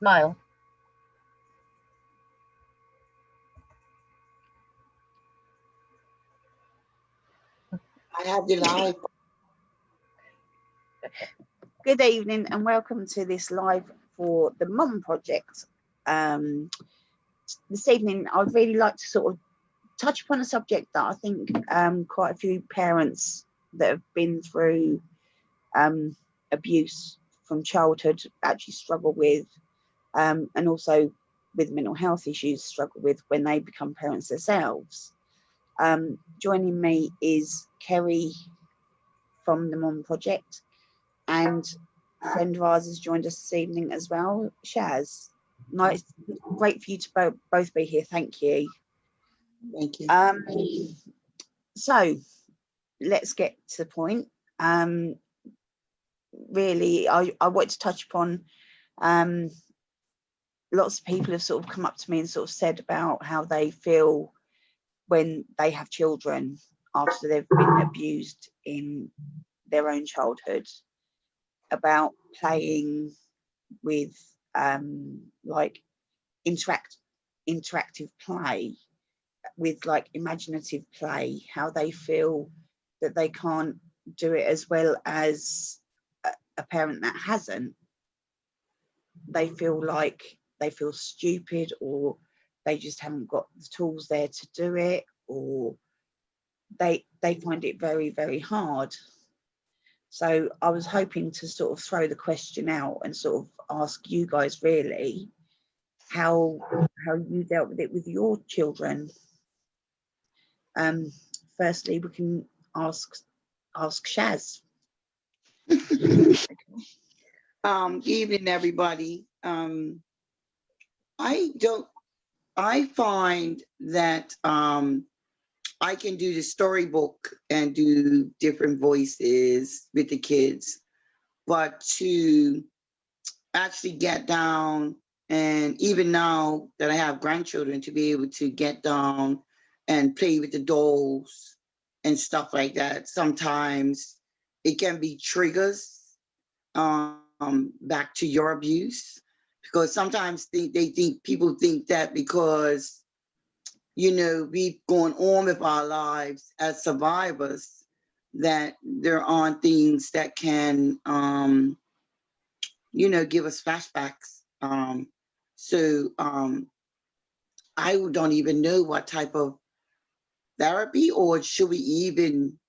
Smile. I have you live. Good evening and welcome to this live for the Mum Project. This evening I'd really like to sort of touch upon a subject that I think quite a few parents that have been through abuse from childhood actually struggle with, and also with mental health issues struggle with when they become parents themselves. Joining me is Kerry from the Mum Project, and a friend of ours has joined us this evening as well, Shaz. Nice, great for you to both be here. Thank you. Thank you. So let's get to the point. Really, I want to touch upon, lots of people have sort of come up to me and sort of said about how they feel when they have children after they've been abused in their own childhood, about playing with like interactive play, with like imaginative play, how they feel that they can't do it as well as a parent that hasn't. They feel like they feel stupid, or they just haven't got the tools there to do it, or they find it very, very hard. So I was hoping to sort of throw the question out and sort of ask you guys really how you dealt with it with your children. Firstly, we can ask Shaz. Evening, everybody. I find that I can do the storybook and do different voices with the kids, but to actually get down, and even now that I have grandchildren, to be able to get down and play with the dolls and stuff like that, sometimes it can be triggers back to your abuse, because sometimes people think that because, you know, we've gone on with our lives as survivors, that there aren't things that can, you know, give us flashbacks. I don't even know what type of therapy, or should we even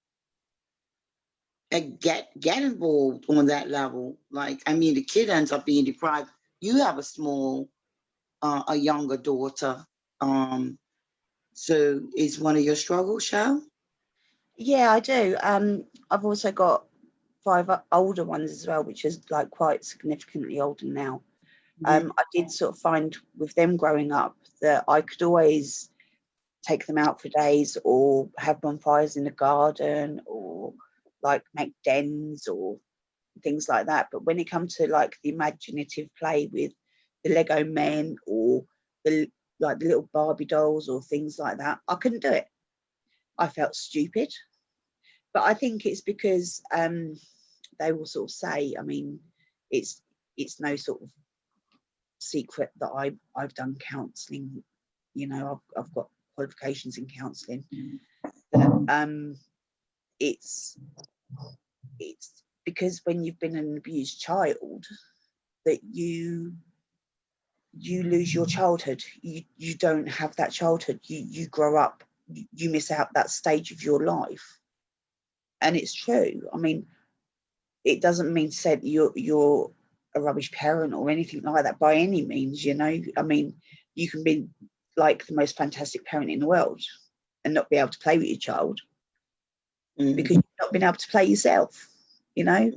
get involved on that level. Like, I mean, the kid ends up being deprived. You have a younger daughter. So is one of your struggles, Shal? Yeah, I do. I've also got 5 older ones as well, which is like quite significantly older now. I did sort of find with them growing up that I could always take them out for days, or have bonfires in the garden, or like make dens or things like that. But when it comes to like the imaginative play with the Lego men, or the little Barbie dolls or things like that, I couldn't do it. I felt stupid. But I think it's because they will sort of say, I mean, it's no sort of secret that I've done counselling. You know, I've got qualifications in counselling. It's because when you've been an abused child that you lose your childhood. You don't have that childhood. You grow up, you miss out that stage of your life. And it's true. I mean, it doesn't mean to say that you're a rubbish parent or anything like that by any means, you know. I mean, you can be like the most fantastic parent in the world and not be able to play with your child because you've not been able to play yourself, you know.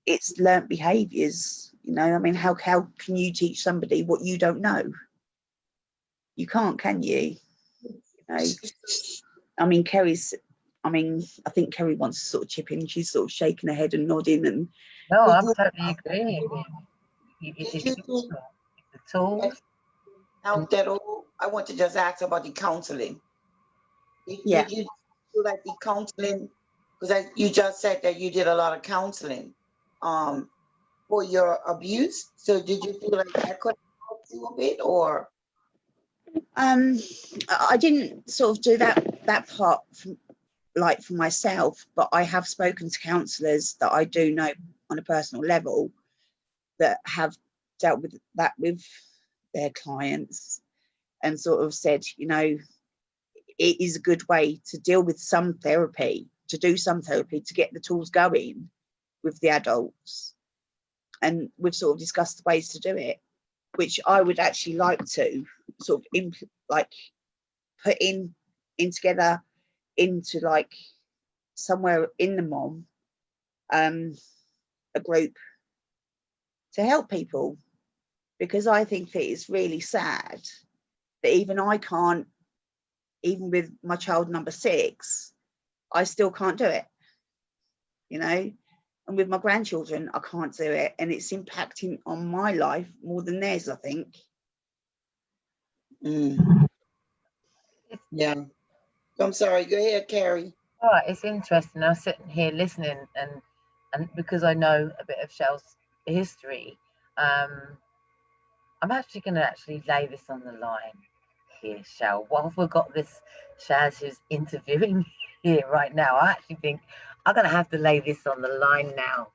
It's learnt behaviours, you know. I mean, how can you teach somebody what you don't know? You can't, can you? You know. I mean, I think Kerry wants to sort of chip in. She's sort of shaking her head and nodding. And no, I'm totally agreeing. It's a tool. Now that all, I want to just ask about the counseling. Yeah. Did you do like the counseling? Because you just said that you did a lot of counseling. What for your abuse. So did you feel like that could help you a bit, or? I didn't sort of do that part from, like, for myself, but I have spoken to counsellors that I do know on a personal level that have dealt with that with their clients, and sort of said, you know, it is a good way to deal with some therapy, to do some therapy, to get the tools going with the adults. And we've sort of discussed the ways to do it, which I would actually like to sort of put in together into like somewhere in the mom, a group to help people, because I think that it's really sad that even I can't, even with my child number 6, I still can't do it, you know. And with my grandchildren, I can't do it, and it's impacting on my life more than theirs, I think. Yeah. I'm sorry. Go ahead, Kerry. All right, it's interesting. I was sitting here listening, and because I know a bit of Shell's history, I'm actually going to lay this on the line here, Shell. While we've got this Shaz who's interviewing here right now, I actually think I'm going to have to lay this on the line now,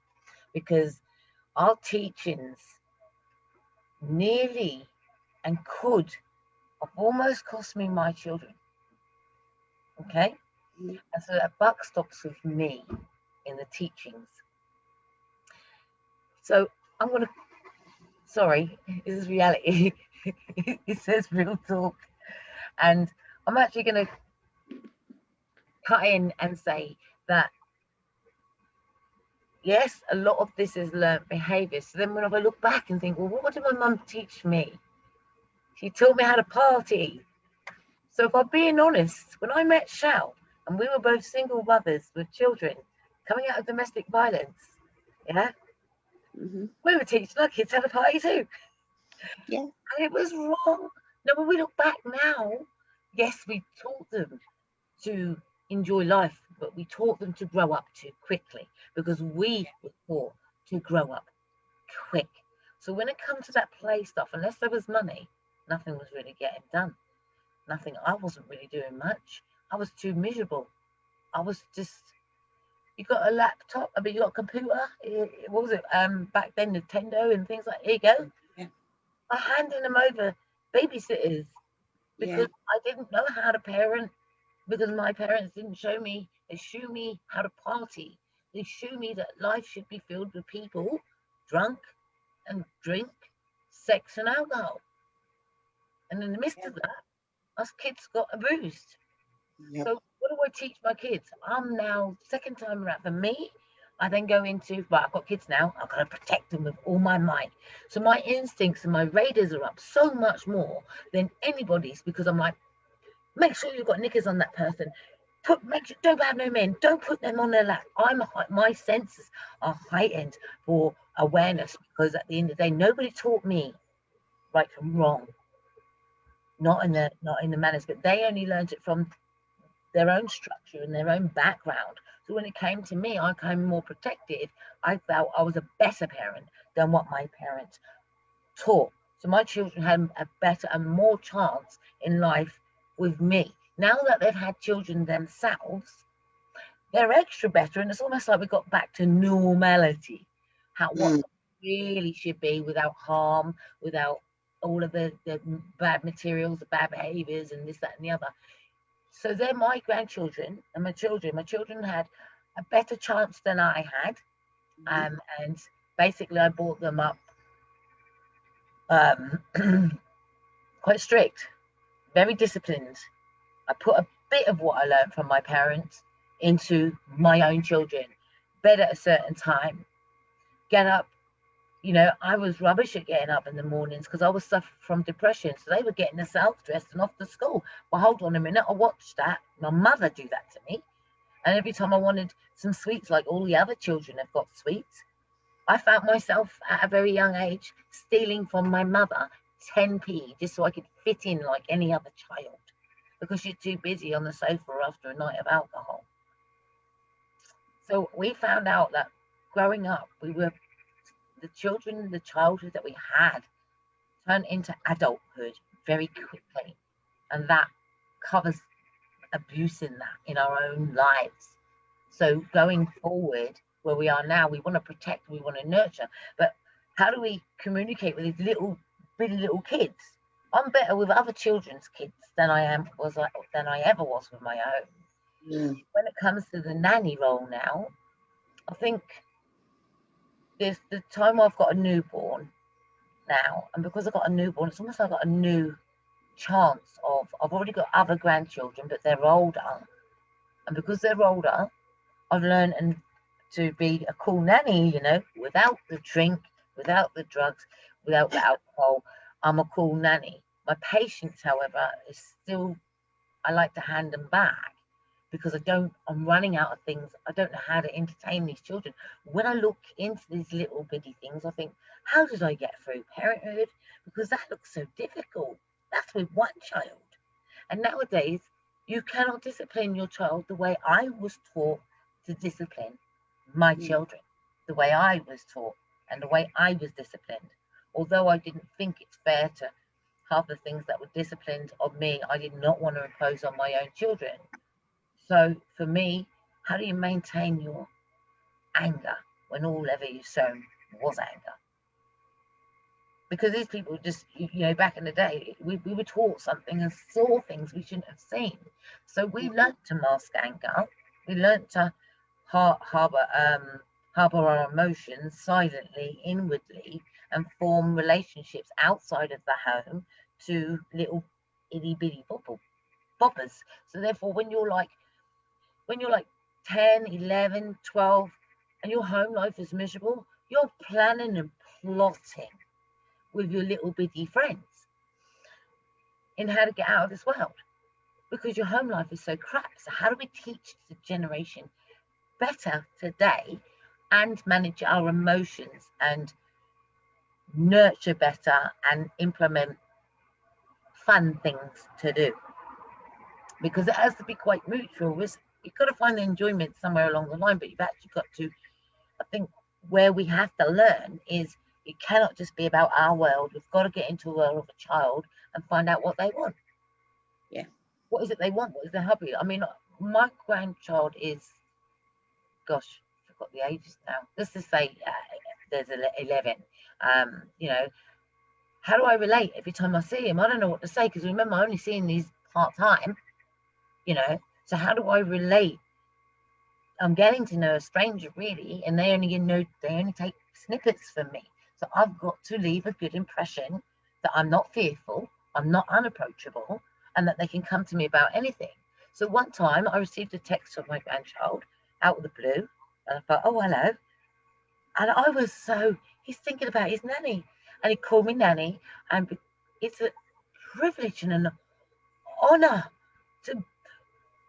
because our teachings nearly and could have almost cost me my children. Okay? And so that buck stops with me in the teachings. So I'm going to, sorry, this is reality. It says real talk. And I'm actually going to cut in and say that, yes, a lot of this is learnt behaviour. So then when I look back and think, well, what did my mum teach me? She taught me how to party. So if I'm being honest, when I met Shell, and we were both single mothers with children coming out of domestic violence, yeah, we were teaching our kids how to party too. Yeah. And it was wrong. No, when we look back now, yes, we taught them to enjoy life, but we taught them to grow up too quickly, because we were taught to grow up quick. So when it comes to that play stuff, unless there was money, nothing was really getting done. Nothing. I wasn't really doing much. I was too miserable. I was just, you got a laptop, I mean, you got a computer, what was it, back then, Nintendo and things like, here you go. Yeah. I'm handing them over babysitters because I didn't know how to parent, because my parents didn't show me. They show me how to party. They show me that life should be filled with people, drunk and drink, sex and alcohol. And in the midst of that, us kids got abused. Yep. So what do I teach my kids? I'm now, second time around, for me, I then go into, right, I've got kids now, I've got to protect them with all my might. So my instincts and my radars are up so much more than anybody's, because I'm like, make sure you've got knickers on that person. Make sure, don't have no men. Don't put them on their lap. My senses are heightened for awareness, because at the end of the day, nobody taught me right from wrong. Not in the manners, but they only learned it from their own structure and their own background. So when it came to me, I came more protected. I felt I was a better parent than what my parents taught. So my children had a better and more chance in life with me. Now that they've had children themselves, they're extra better, and it's almost like we got back to normality. What really should be, without harm, without all of the bad materials, the bad behaviors, and this, that, and the other. So they're my grandchildren and my children. My children had a better chance than I had. And basically I brought them up quite strict, very disciplined. I put a bit of what I learned from my parents into my own children. Bed at a certain time, get up. You know, I was rubbish at getting up in the mornings because I was suffering from depression. So they were getting themselves dressed and off to school. Well, hold on a minute. I watched that. My mother do that to me. And every time I wanted some sweets, like all the other children have got sweets, I found myself at a very young age stealing from my mother 10p just so I could fit in like any other child, because you're too busy on the sofa after a night of alcohol. So we found out that growing up, we were the childhood that we had turn into adulthood very quickly, and that covers abuse in our own lives. So going forward, where we are now, we want to protect, we want to nurture, but how do we communicate with these little bitty little kids? I'm better with other children's kids than I ever was with my own. Mm. When it comes to the nanny role now, I think there's the time I've got a newborn now, and because I've got a newborn, it's almost like I've got a new chance of, I've already got other grandchildren, but they're older, and because they're older, I've learned to be a cool nanny, without the drink, without the drugs, without the alcohol. I'm a cool nanny. My patience, however, is still, I like to hand them back because I'm running out of things. I don't know how to entertain these children. When I look into these little bitty things, I think, how did I get through parenthood? Because that looks so difficult. That's with one child. And nowadays, you cannot discipline your child the way I was taught to discipline my children, the way I was taught and the way I was disciplined. Although I didn't think it's fair to half the things that were disciplined on me, I did not want to impose on my own children. So for me, how do you maintain your anger when all ever you sown was anger? Because these people just, back in the day, we were taught something and saw things we shouldn't have seen. So we learned to mask anger. We learned to harbor our emotions silently, inwardly, and form relationships outside of the home to little itty bitty boppers. So therefore, when you're like 10, 11, 12, and your home life is miserable, you're planning and plotting with your little bitty friends in how to get out of this world, because your home life is so crap. So how do we teach the generation better today and manage our emotions and nurture better and implement fun things to do? Because it has to be quite mutual. You've got to find the enjoyment somewhere along the line, but you've actually got to, I think, where we have to learn is it cannot just be about our world. We've got to get into the world of a child and find out what they want. Yeah. What is it they want? What is their hobby? I mean, my grandchild is, gosh, I forgot the ages now. Let's just say there's 11. How do I relate every time I see him? I don't know what to say, because remember, I'm only seeing these part-time, so how do I relate? I'm getting to know a stranger, really, and they only take snippets from me. So I've got to leave a good impression that I'm not fearful, I'm not unapproachable, and that they can come to me about anything. So one time I received a text from my grandchild out of the blue, and I thought, oh, hello. And he's thinking about his nanny, and he called me nanny, and it's a privilege and an honor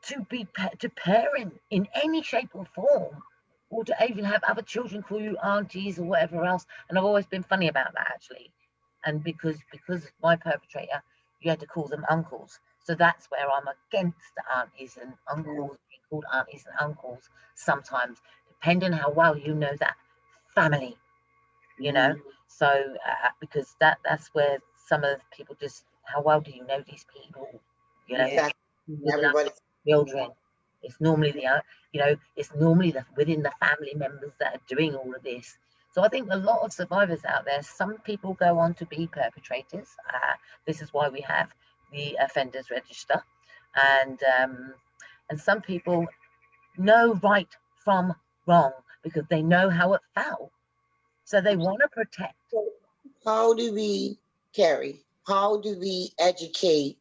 to parent in any shape or form, or to even have other children call you aunties or whatever else. And I've always been funny about that, actually. And because my perpetrator, you had to call them uncles. So that's where I'm against aunties and uncles, being called aunties and uncles sometimes, depending how well you know that family, So because that's where some of the people just, how well do you know these people? Exactly. Everybody. Children. It's normally within the family members that are doing all of this. So I think a lot of survivors out there, some people go on to be perpetrators. This is why we have the offenders register, and some people know right from wrong because they know how it felt, so they want to protect. How do we, Kerry, educate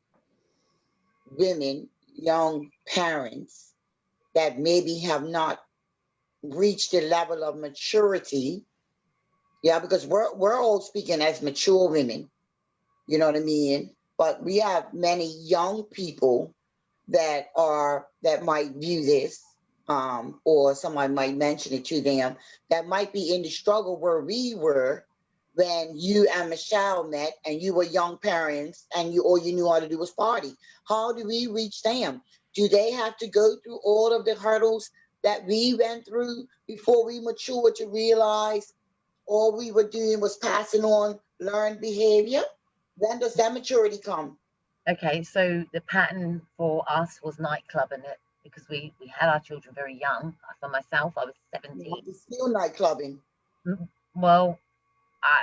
women, young parents that maybe have not reached the level of maturity? Yeah, because we're all speaking as mature women, you know what I mean? But we have many young people that might view this, or someone might mention it to them, that might be in the struggle where we were when you and Michelle met and you were young parents and all you knew how to do was party. How do we reach them? Do they have to go through all of the hurdles that we went through before we mature to realize, all we were doing was passing on learned behavior? When does that maturity come? Okay, so the pattern for us was nightclubbing it, because we had our children very young. For myself, I was 17. It's still nightclubbing. Well,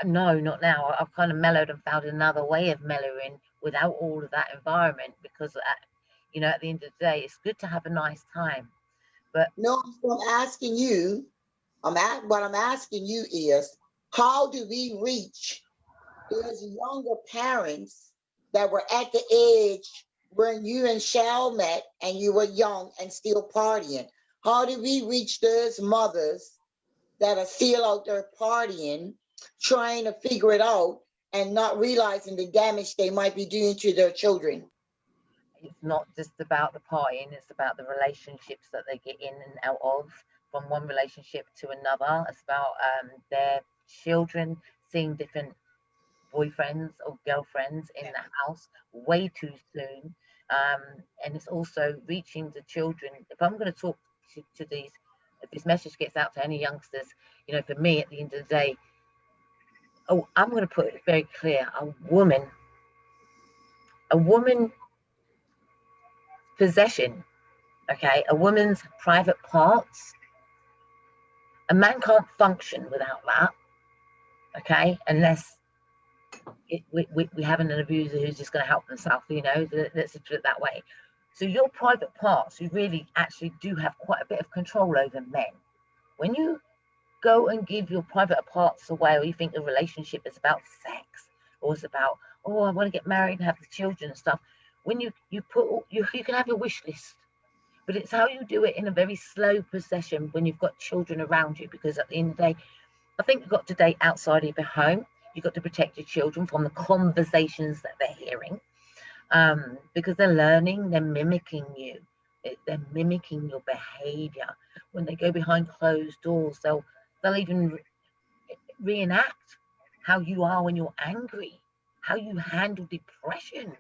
no, not now. I've kind of mellowed and found another way of mellowing without all of that environment, because you know, at the end of the day, it's good to have a nice time. But no, I'm asking you. What I'm asking you is, how do we reach those younger parents that were at the edge when you and Shell met and you were young and still partying? How do we reach those mothers that are still out there partying, trying to figure it out and not realizing the damage they might be doing to their children? it's not just about the partying, it's about the relationships that they get in and out of, from one relationship to another. It's about their children seeing different boyfriends or girlfriends in the house way too soon. And it's also reaching the children. If I'm going to talk to these, if this message gets out to any youngsters, you know, for me, at the end of the day, I'm going to put it very clear: a woman possession, okay, a woman's private parts, a man can't function without that, okay, unless we have an abuser who's just going to help themselves, you know, let's put it that way. So your private parts, you really actually do have quite a bit of control over men. When you go and give your private parts away, or you think a relationship is about sex, or it's about, oh, I want to get married and have the children and stuff, when you can have your wish list, but it's how you do it in a very slow procession when you've got children around you. Because at the end of the day, I think you've got to date outside of your home. You've got to protect your children from the conversations that they're hearing, because they're learning, they're mimicking you, they're mimicking your behavior. When they go behind closed doors, they'll even reenact how you are when you're angry, how you handle depression,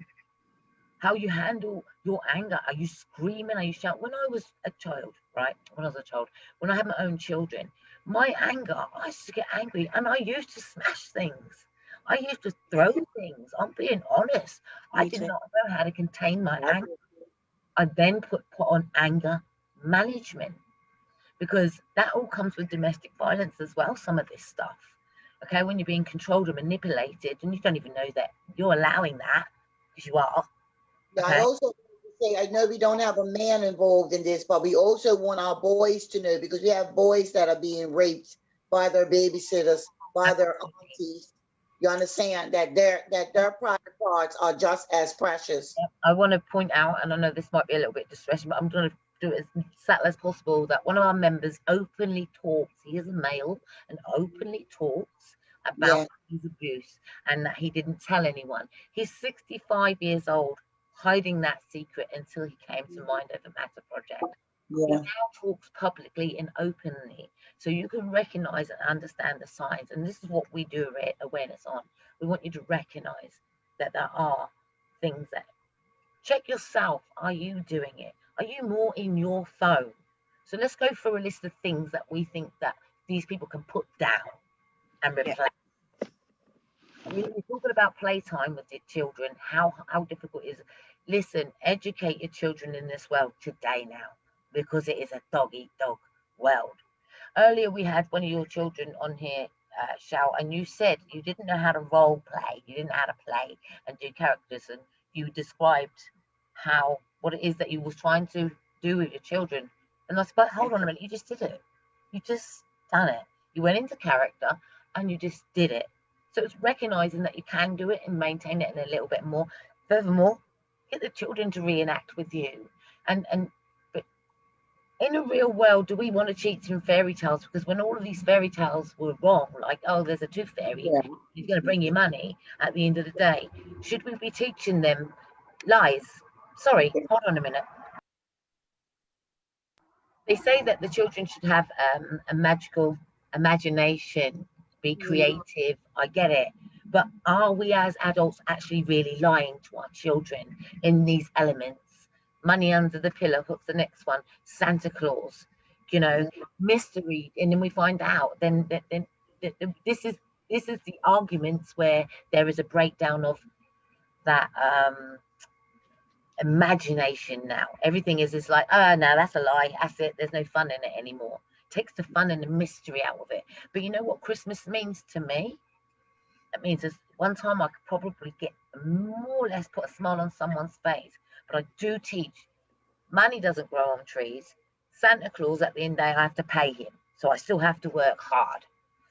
how you handle your anger. Are you screaming? Are you shouting? When I was a child, when I had my own children, my anger, I used to get angry and I used to smash things. I used to throw things. I'm being honest. I did not know how to contain my anger. I then put on anger management, because that all comes with domestic violence as well, some of this stuff. Okay, when you're being controlled and manipulated and you don't even know that you're allowing that, because you are. Okay. I also say, I know we don't have a man involved in this, but we also want our boys to know, because we have boys that are being raped by their babysitters, by their aunties. You understand that their private parts are just as precious. I want to point out, and I know this might be a little bit distressing, but I'm going to do it as subtle as possible, that one of our members openly talks, he is a male, and openly talks about his abuse, and that he didn't tell anyone. He's 65 years old, hiding that secret until he came to Mind Over Matter project. He now talks publicly and openly, so you can recognize and understand the signs. And this is what we do awareness on. We want you to recognize that there are things that, check yourself. Are you doing it? Are you more in your phone? So let's go through a list of things that we think that these people can put down and replace. We're talking about playtime with the children, how difficult it is. Listen, educate your children in this world today now, because it is a dog-eat-dog world. Earlier we had one of your children on here, Shao, and you said you didn't know how to role play. You didn't know how to play and do characters, and you described what it is that you was trying to do with your children. And I said, hold on a minute, you just did it. You just done it. You went into character and you just did it. So it's recognizing that you can do it and maintain it in a little bit more. Furthermore, get the children to reenact with you. But in a real world, do we want to teach them fairy tales? Because when all of these fairy tales were wrong, like, oh, there's a tooth fairy, he's going to bring you money at the end of the day, should we be teaching them lies? Sorry, hold on a minute. They say that the children should have a magical imagination, be creative. I get it. But are we as adults actually really lying to our children in these elements? Money under the pillow, what's the next one? Santa Claus, you know, mystery. And then we find out, then this is the arguments where there is a breakdown of that imagination. Now everything is like, oh no, that's a lie, that's it, there's no fun in it anymore. It takes the fun and the mystery out of it. But you know what Christmas means to me? It means there's one time I could probably get more or less put a smile on someone's face. But I do teach money doesn't grow on trees. Santa Claus, at the end of the day, I have to pay him, so I still have to work hard.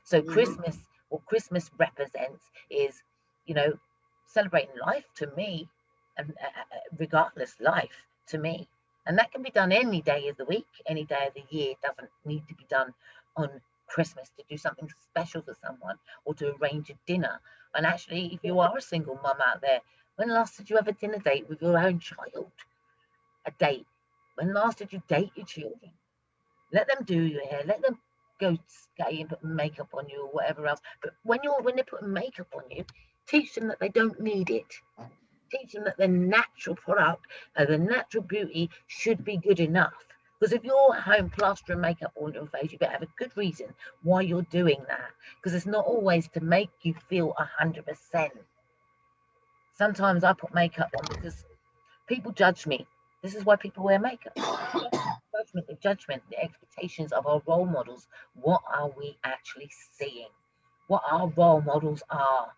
So Christmas, what Christmas represents is, you know, celebrating life to me, and regardless, life to me. And that can be done any day of the week, any day of the year. It doesn't need to be done on Christmas to do something special for someone or to arrange a dinner. And actually, if you are a single mum out there, when last did you have a dinner date with your own child? A date. When last did you date your children? Let them do your hair. Let them go skate and put makeup on you or whatever else. But when they're putting makeup on you, teach them that they don't need it. Teach them that the natural product, the natural beauty should be good enough. Because if you're at home plastering makeup on your face, you better have a good reason why you're doing that. Because it's not always to make you feel 100%. Sometimes I put makeup on because people judge me. This is why people wear makeup. The judgment, the expectations of our role models. What are we actually seeing? What our role models are.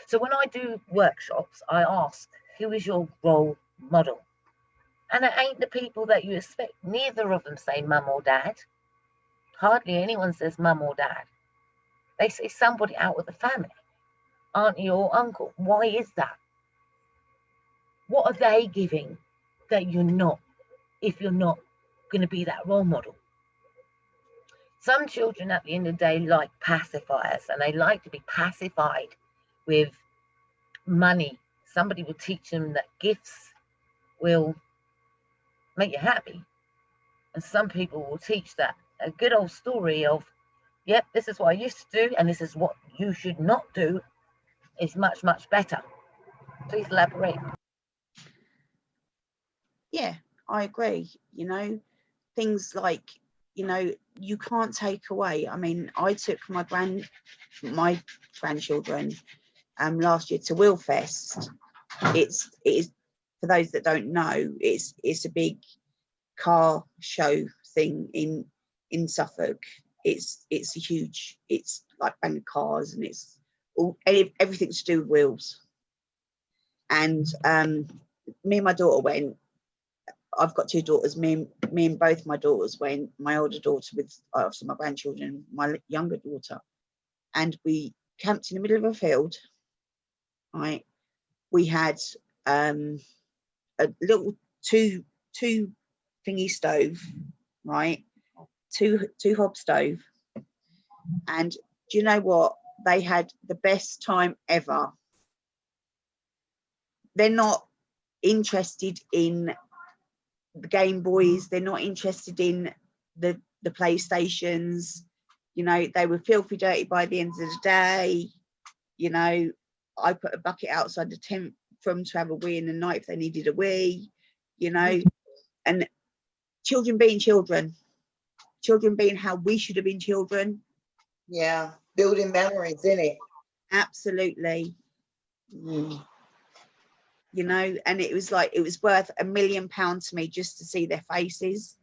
So when I do workshops, I ask, who is your role model? And it ain't the people that you expect. Neither of them say mum or dad. Hardly anyone says mum or dad. They say somebody out of the family, auntie or uncle. Why is that? What are they giving that you're not, if you're not going to be that role model? Some children at the end of the day like pacifiers, and they like to be pacified with money. Somebody will teach them that gifts will make you happy. And some people will teach that a good old story of, yep, this is what I used to do and this is what you should not do is much, much better. Please elaborate. Yeah, I agree. You know, things like, you know, you can't take away. I mean, I took my grandchildren last year to Willfest. It is, for those that don't know, it's a big car show thing in Suffolk. It's a huge, it's like banging cars, and it's all everything to do with wheels. And me and my daughter went. I've got two daughters. Me and both my daughters went. My older daughter with obviously my grandchildren, my younger daughter, and we camped in the middle of a field. Right, we had a little two thingy stove, right, two hob stove, and do you know what? They had the best time ever. They're not interested in the Game Boys, they're not interested in the PlayStations, you know, they were filthy dirty by the end of the day. You know, I put a bucket outside the tent for them to have a wee in the night if they needed a wee, you know. And children being children being how we should have been children. Yeah, building memories, innit? Absolutely. You know, and it was like, it was worth £1 million to me just to see their faces.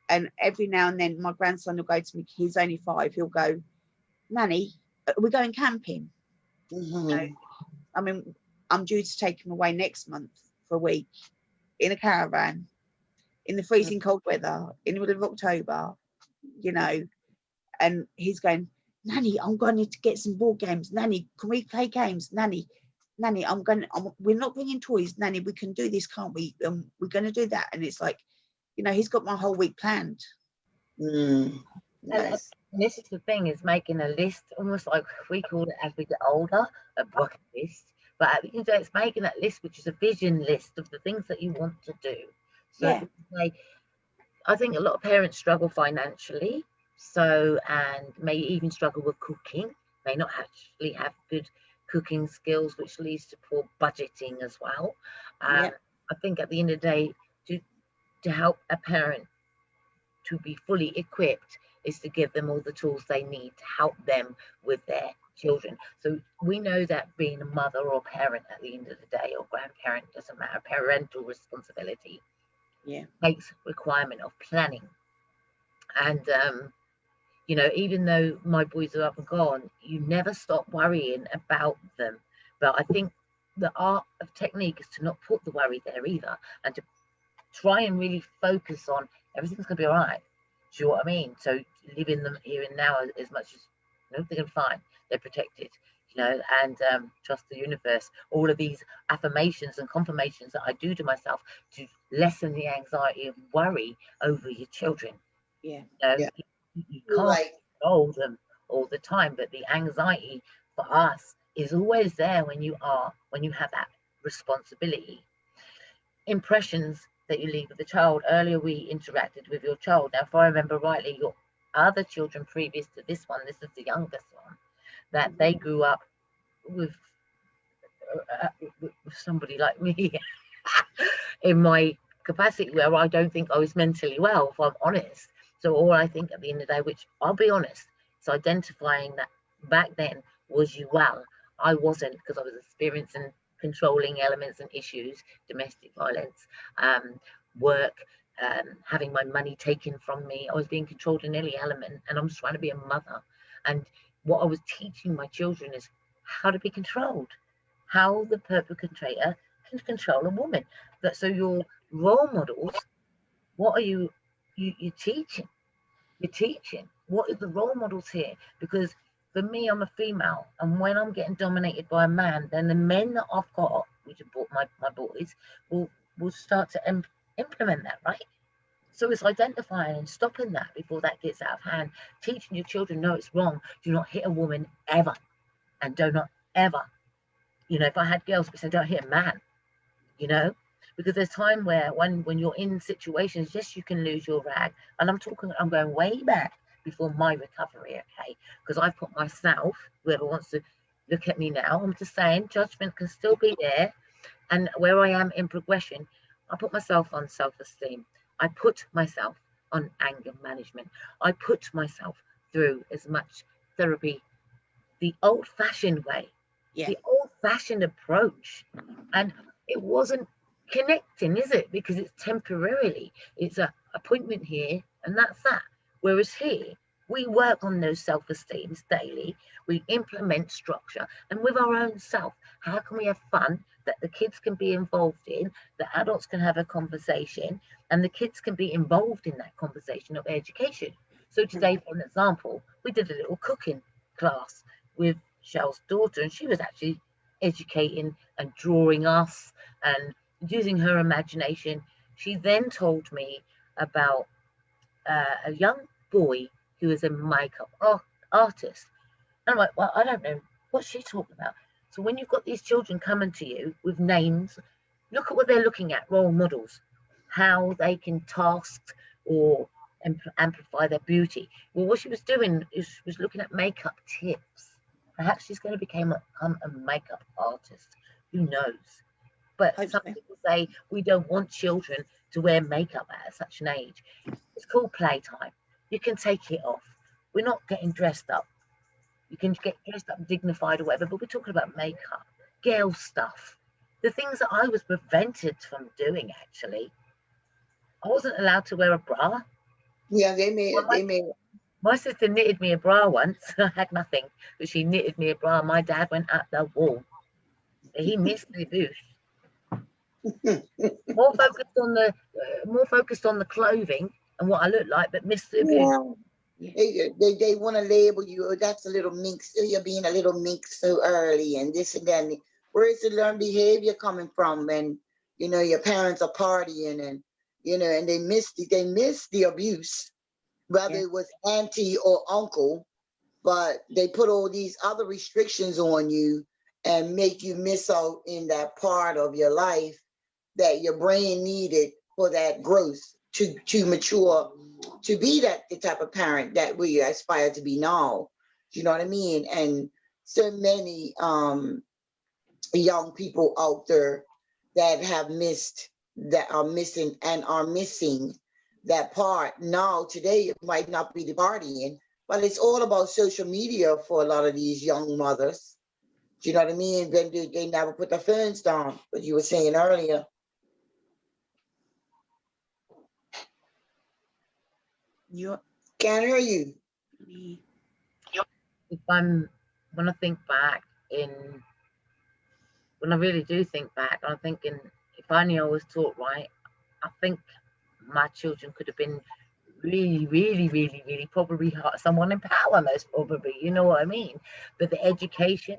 And every now and then my grandson will go to me, he's only 5, he'll go, Nanny, we're going camping. You know, I mean, I'm due to take him away next month for a week in a caravan in the freezing cold weather in the middle of October, you know, and he's going, Nanny, I'm going to get some board games. Nanny, can we play games? Nanny, we're not bringing toys. Nanny, we can do this, can't we? We're going to do that. And it's like, you know, he's got my whole week planned. Nice. And this is the thing, is making a list, almost like we call it as we get older, a bucket list. But at the end of the day, it's making that list, which is a vision list of the things that you want to do. So Yeah. like, I think a lot of parents struggle financially, so, and may even struggle with cooking, may not actually have good cooking skills, which leads to poor budgeting as well. I think at the end of the day, to help a parent to be fully equipped is to give them all the tools they need to help them with their children. So we know that being a mother or parent at the end of the day, or grandparent, doesn't matter, parental responsibility takes requirement of planning. And you know, even though my boys are up and gone, you never stop worrying about them. But I think the art of technique is to not put the worry there either, and to try and really focus on everything's going to be all right. Do you know what I mean? So live in the here and now as much as, you know, they're going to be fine. They're protected, you know, and trust the universe. All of these affirmations and confirmations that I do to myself to lessen the anxiety of worry over your children. Yeah. You know, Yeah. you can't control them all the time, but the anxiety for us is always there when you have that responsibility. Impressions that you leave with the child. Earlier we interacted with your child. Now, if I remember rightly, your other children previous to this one, this is the youngest one, that they grew up with somebody like me in my capacity, where I don't think I was mentally well, if I'm honest. So all I think at the end of the day, which I'll be honest, is identifying that back then, was you well? I wasn't, because I was experiencing controlling elements and issues, domestic violence, work, having my money taken from me. I was being controlled in any element, and I'm just trying to be a mother. And what I was teaching my children is how to be controlled, how the perpetrator can control a woman. So your role models, what are you're teaching? You're teaching. What are the role models here? Because for me, I'm a female, and when I'm getting dominated by a man, then the men that I've got, which are my boys, will start to implement that, right? So it's identifying and stopping that before that gets out of hand. Teaching your children, no, it's wrong. Do not hit a woman ever, and do not ever. You know, if I had girls, we say don't hit a man. You know, because there's time where when you're in situations, yes, you can lose your rag. And I'm going way back before my recovery, okay? Because I've put myself, whoever wants to look at me now, I'm just saying judgment can still be there. And where I am in progression, I put myself on self-esteem. I put myself on anger management. I put myself through as much therapy the old-fashioned way, the old-fashioned approach. And it wasn't connecting, is it? Because it's temporarily. It's an appointment here, and that's that. Whereas here, we work on those self-esteems daily. We implement structure, and with our own self, how can we have fun that the kids can be involved in, the adults can have a conversation, and the kids can be involved in that conversation of education. So today, for an example, we did a little cooking class with Shell's daughter, and she was actually educating and drawing us and using her imagination. She then told me about a young boy who is a makeup artist. And I'm like, well, I don't know what's she talking about. So when you've got these children coming to you with names, look at what they're looking at, role models, how they can task or amplify their beauty. Well, what she was doing is she was looking at makeup tips. Perhaps she's going to become a makeup artist. Who knows? But some people say we don't want children to wear makeup at such an age. It's called playtime. You can take it off. We're not getting dressed up. You can get dressed up, dignified or whatever, but we're talking about makeup, girl stuff. The things that I was prevented from doing, actually. I wasn't allowed to wear a bra. Yeah, they made. My sister knitted me a bra once. I had nothing, but she knitted me a bra. My dad went up the wall. He missed the booth. more focused on the clothing and what I look like, but missed the booth. They want to label you. Oh, that's a little minx. You're being a little minx so early, and this and that. Where is the learned behavior coming from? And you know your parents are partying, and you know, and they missed the abuse, whether it was auntie or uncle, but they put all these other restrictions on you and make you miss out in that part of your life that your brain needed for that growth to mature, to be the type of parent that we aspire to be now. You know what I mean? And so many young people out there that have missed, that are missing and are missing that part. Now, today, it might not be the partying, but it's all about social media for a lot of these young mothers. Do you know what I mean? When they never put their phones down, what you were saying earlier. Can't hear you. When I think back when I really do think back, I'm thinking, if only I was taught right, I think my children could have been really, really, really, really probably someone in power, most probably, you know what I mean? But the education,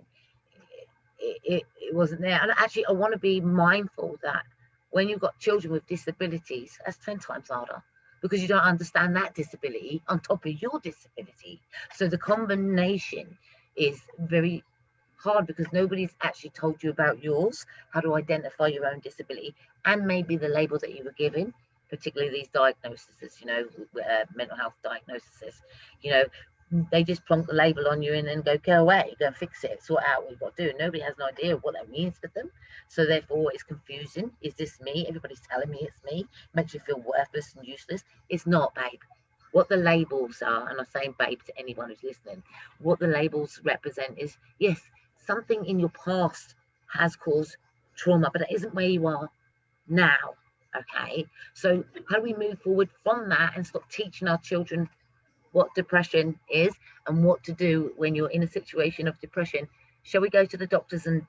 it wasn't there. And actually, I want to be mindful that when you've got children with disabilities, that's 10 times harder, because you don't understand that disability on top of your disability. So the combination is very hard, because nobody's actually told you about yours, how to identify your own disability, and maybe the label that you were given, particularly these diagnoses, you know, mental health diagnoses, you know, they just plonk the label on you and then go away, go and fix it, sort out what you've got to do. Nobody has an idea of what that means for them. So therefore it's confusing. Is this me? Everybody's telling me it's me. Makes you feel worthless and useless. It's not, babe. What the labels are, and I'm saying babe to anyone who's listening, what the labels represent is, yes, something in your past has caused trauma, but it isn't where you are now. Okay, so how do we move forward from that and stop teaching our children what depression is and what to do when you're in a situation of depression? Shall we go to the doctors and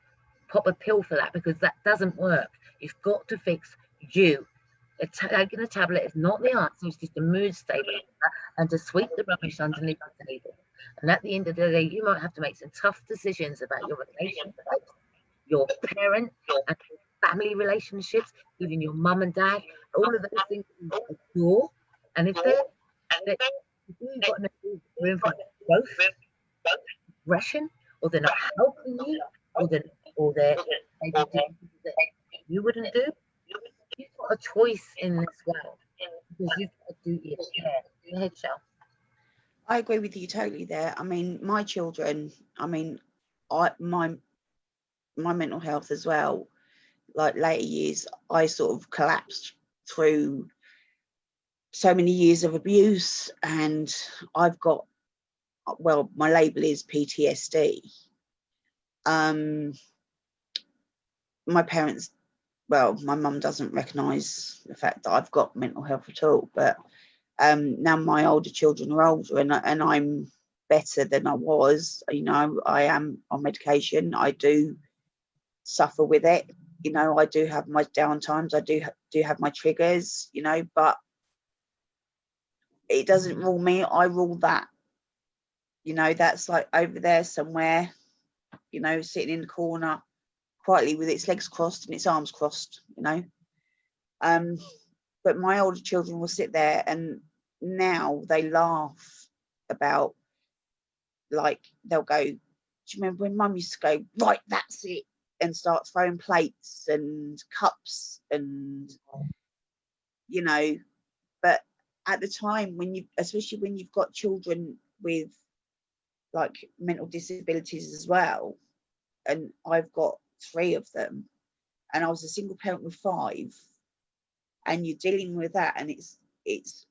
pop a pill for that? Because that doesn't work. You've got to fix you. Taking a tablet is not the answer. It's just a mood stabilizer and to sweep the rubbish underneath the table. And at the end of the day, you might have to make some tough decisions about your relationship, your parent and family relationships, even your mum and dad. All of those things you adore. And if you've got no room for growth, aggression, or they're not helping you, or they're maybe doing things that you wouldn't do, you've got a choice in this world, because you've got a duty of care. Go ahead, Shell. I agree with you totally there. I mean, my children, I mean, my mental health as well, like later years, I sort of collapsed through so many years of abuse, and I've got, well, my label is PTSD. My parents, well, my mum doesn't recognise the fact that I've got mental health at all, but now my older children are older, and I'm better than I was. You know, I am on medication. I do suffer with it. You know, I do have my down times. I do have my triggers, you know, but it doesn't rule me. I rule that. You know, that's like over there somewhere, you know, sitting in the corner quietly with its legs crossed and its arms crossed, you know. But my older children will sit there, and now they laugh about, like, they'll go, do you remember when mum used to go, right, that's it, and start throwing plates and cups and, you know. But at the time, especially when you've got children with like mental disabilities as well, and I've got 3 of them, and I was a single parent with 5, and you're dealing with that, and it's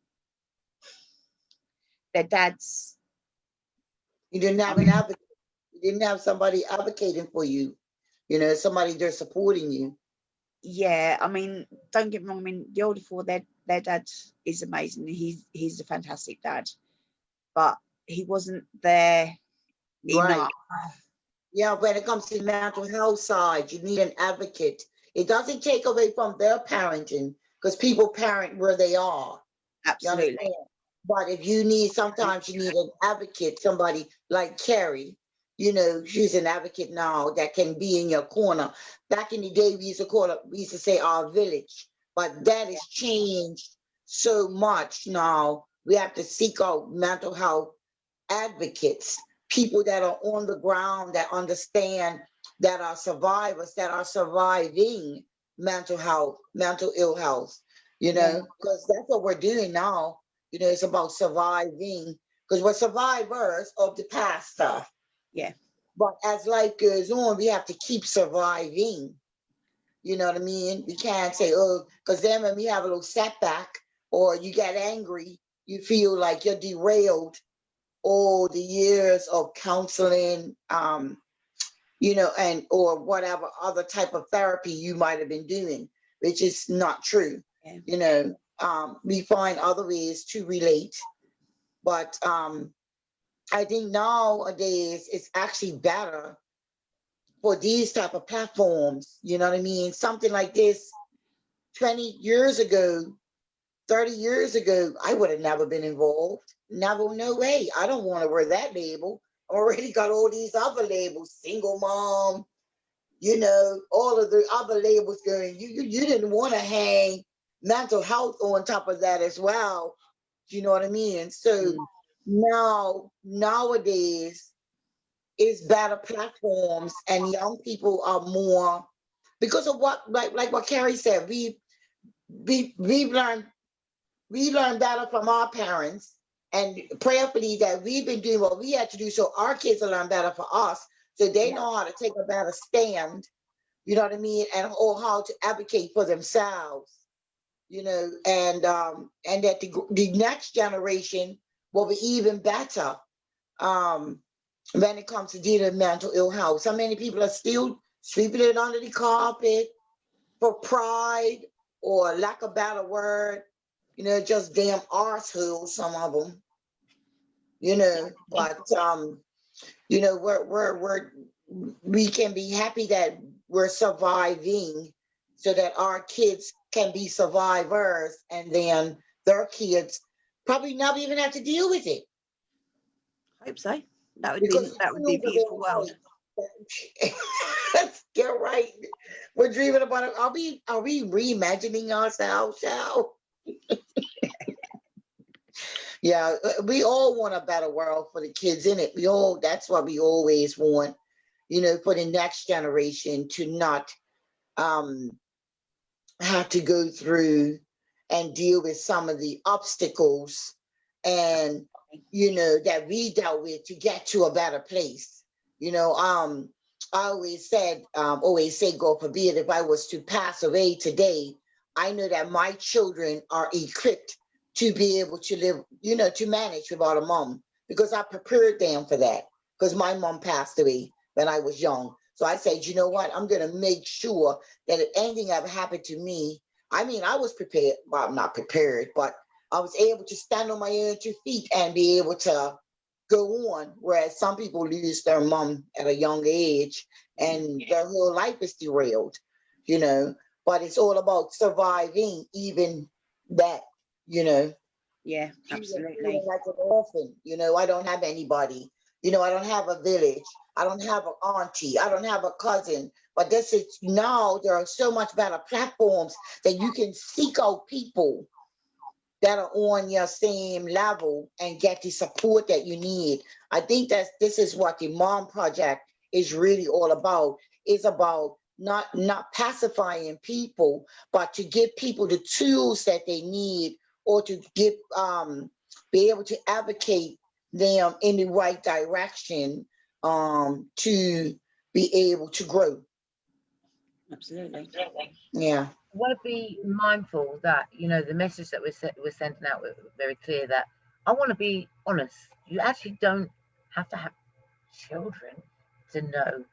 their dads. You didn't have an advocate. You didn't have somebody advocating for you. You know, somebody there supporting you. Yeah, I mean, don't get me wrong. I mean, the older 4, their dad is amazing. He's a fantastic dad, but he wasn't there enough. Yeah, when it comes to the mental health side, you need an advocate. It doesn't take away from their parenting, because people parent where they are. Absolutely. But if you need, sometimes you need an advocate, somebody like Kerry. You know, she's an advocate now that can be in your corner. Back in the day, we used to say our village, but that has changed so much now. We have to seek out mental health advocates, people that are on the ground, that understand, that are survivors, that are surviving mental ill health, you know, because that's what we're doing now. You know, it's about surviving, because we're survivors of the past stuff. Yeah. But as life goes on, we have to keep surviving. You know what I mean? We can't say, oh, because then when we have a little setback, or you get angry, you feel like you're derailed all the years of counseling, you know, and or whatever other type of therapy you might have been doing, which is not true. Yeah. You know, we find other ways to relate, but I think nowadays it's actually better for these type of platforms. You know what I mean? Something like this 20 years ago, 30 years ago, I would have never been involved. Never, no way. I don't want to wear that label. I already got all these other labels, single mom, you know, all of the other labels going. You didn't want to hang mental health on top of that as well. You know what I mean? So nowadays, it's better platforms, and young people are more, because of what, like what Kerry said, we've learned, we learned better from our parents, and prayerfully that we've been doing what we had to do so our kids will learn better for us, so they know how to take a better stand, you know what I mean, and or how to advocate for themselves, you know, and that the next generation will be even better when it comes to dealing with mental ill health. So many people are still sweeping it under the carpet for pride, or lack of better word, you know, just damn arseholes, some of them, you know. But you know, we can be happy that we're surviving, so that our kids can be survivors, and then their kids probably not even have to deal with it. I hope so. That would Because be a beautiful world. Get right. We're dreaming about it. Are we reimagining ourselves, Shal? Yeah, we all want a better world for the kids in it. That's what we always want, you know, for the next generation to not have to go through and deal with some of the obstacles, and you know, that we dealt with to get to a better place. You know, I always say, God forbid, if I was to pass away today, I know that my children are equipped to be able to live, you know, to manage without a mom, because I prepared them for that, because my mom passed away when I was young. So I said, you know what, I'm going to make sure that if anything ever happened to me, I mean, I was prepared. Well, I'm not prepared, but I was able to stand on my own 2 feet and be able to go on. Whereas some people lose their mom at a young age and their whole life is derailed, you know. But it's all about surviving even that, you know. Yeah, absolutely. Feeling like an orphan, you know, I don't have anybody. You know, I don't have a village. I don't have an auntie. I don't have a cousin. But this is now, there are so much better platforms that you can seek out people that are on your same level and get the support that you need. I think that this is what the Mom Project is really all about. It's about not pacifying people, but to give people the tools that they need, or to give be able to advocate them in the right direction, to be able to grow. Absolutely. Yeah. I want to be mindful that, you know, the message that we're sending out was very clear, that I want to be honest. You actually don't have to have children to know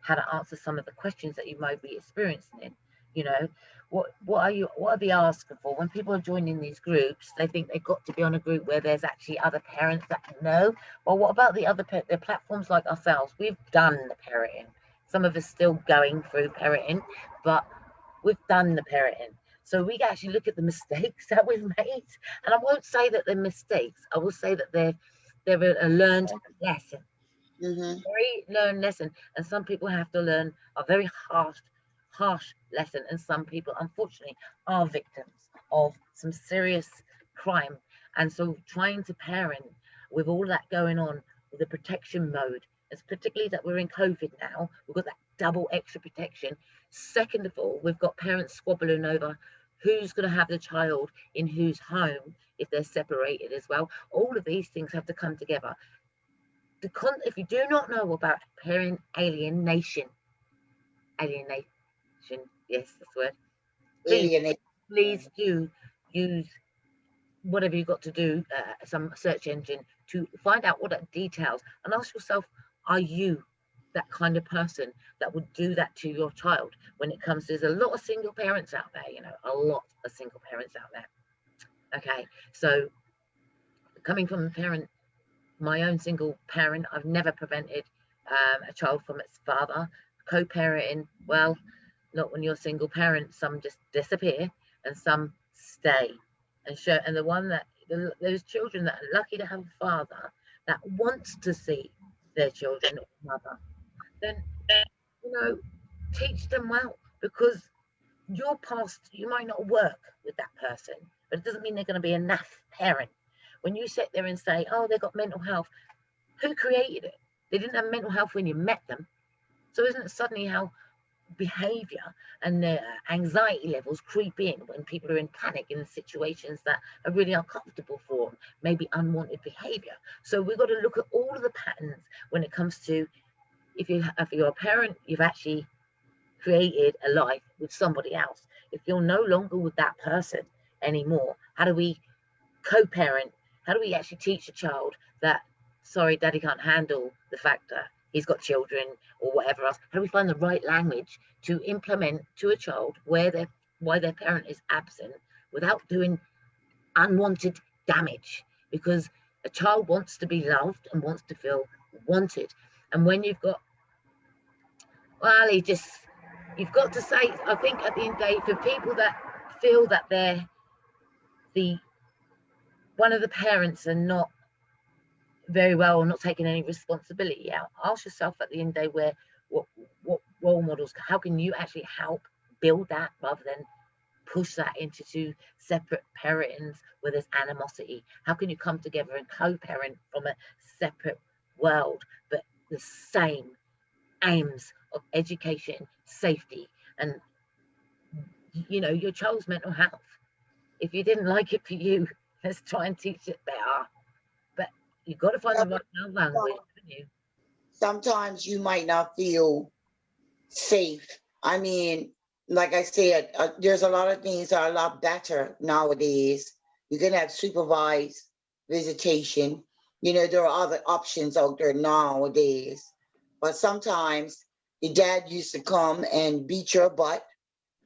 how to answer some of the questions that you might be experiencing. You know, what are they asking for? When people are joining these groups, they think they've got to be on a group where there's actually other parents that can know. Well, what about the other the platforms like ourselves? We've done the parenting. Some of us still going through parenting, but we've done the parenting. So we can actually look at the mistakes that we've made. And I won't say that they're mistakes. I will say that they're a learned lesson. Mm-hmm. Very learned lesson. And some people have to learn a very harsh lesson. And some people, unfortunately, are victims of some serious crime. And so trying to parent with all that going on, with the protection mode, it's particularly that we're in COVID now, we've got that double extra protection. Second of all, we've got parents squabbling over who's going to have the child in whose home if they're separated as well. All of these things have to come together. If you do not know about parent alienation, yes, that's the word. Please, Alienate. please do use whatever you've got to do, some search engine to find out what that details, and ask yourself, are you that kind of person that would do that to your child? When it comes, there's a lot of single parents out there, a lot of single parents out there. Okay, so coming from a parent, my own single parent, I've never prevented a child from its father. Co-parenting, well, not when you're a single parent. Some just disappear and some stay. And the one that those children that are lucky to have a father that wants to see their children or mother, then teach them well, because your past, you might not work with that person, but it doesn't mean they're going to be a naff parent. When you sit there and say, oh, they've got mental health, who created it? They didn't have mental health when you met them. So isn't it suddenly how behavior and their anxiety levels creep in when people are in panic in situations that are really uncomfortable for them, maybe unwanted behavior? So we've got to look at all of the patterns when it comes to, if you're a parent, you've actually created a life with somebody else. If you're no longer with that person anymore, how do we co-parent? How do we actually teach a child that, sorry, daddy can't handle the fact that he's got children or whatever else? How do we find the right language to implement to a child why their parent is absent without doing unwanted damage? Because a child wants to be loved and wants to feel wanted. And when you've got, well, you've got to say, I think at the end of the day, for people that feel that they're one of the parents are not very well or not taking any responsibility out, ask yourself at the end of the day, what role models, how can you actually help build that rather than push that into two separate parents where there's animosity? How can you come together and co-parent from a separate world but the same aims of education, safety, and your child's mental health? If you didn't like it for you, let's try and teach it better. But you've got to find the right language, haven't you? Sometimes you might not feel safe. I mean, like I said, there's a lot of things that are a lot better nowadays. You can have supervised visitation. There are other options out there nowadays. But sometimes your dad used to come and beat your butt,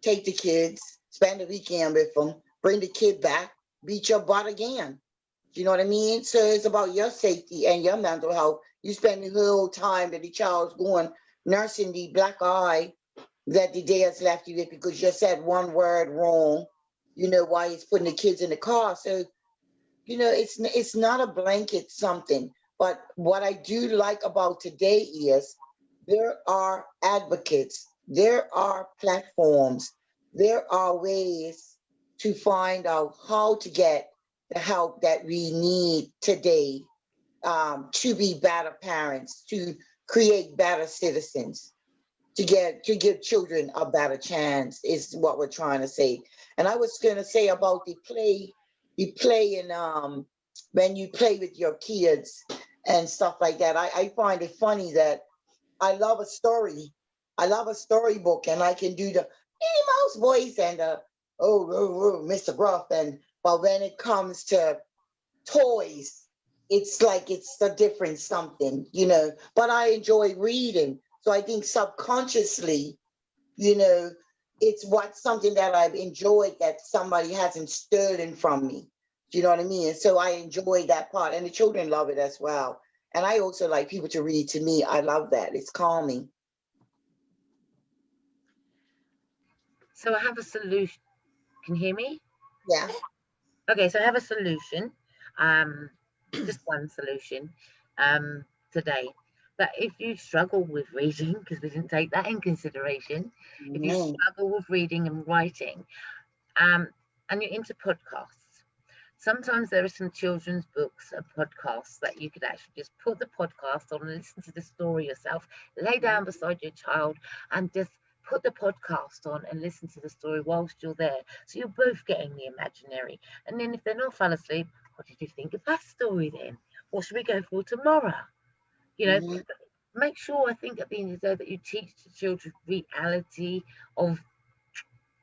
take the kids, spend the weekend with them, bring the kid back, beat your butt again. You know what I mean? So it's about your safety and your mental health. You spend the whole time that the child's going nursing the black eye that the dad's left you with because you said one word wrong, while he's putting the kids in the car. So, it's not a blanket something. But what I do like about today is there are advocates, there are platforms, there are ways to find out how to get the help that we need today, to be better parents, to create better citizens, to give children a better chance is what we're trying to say. And I was going to say about the play and when you play with your kids and stuff like that. I find it funny that I love a story. I love a storybook, and I can do the Minnie Mouse voice and Mr. Gruff. But when it comes to toys, it's like it's a different something, But I enjoy reading, so I think subconsciously, it's something that I've enjoyed that somebody hasn't stolen from me. Do you know what I mean? And so I enjoy that part, and the children love it as well. And I also like people to read to me. I love that. It's calming. So I have a solution. Can you hear me? Yeah. Okay, so I have a solution. Just one solution today. But if you struggle with reading, because we didn't take that in consideration, if you struggle with reading and writing, and you're into podcasts, sometimes there are some children's books and podcasts that you could actually just put the podcast on and listen to the story yourself, lay down beside your child and just put the podcast on and listen to the story whilst you're there. So you're both getting the imaginary. And then if they're not fell asleep, what did you think of that story then? What should we go for tomorrow? Make sure, I think, at the end of the day, that you teach the children reality,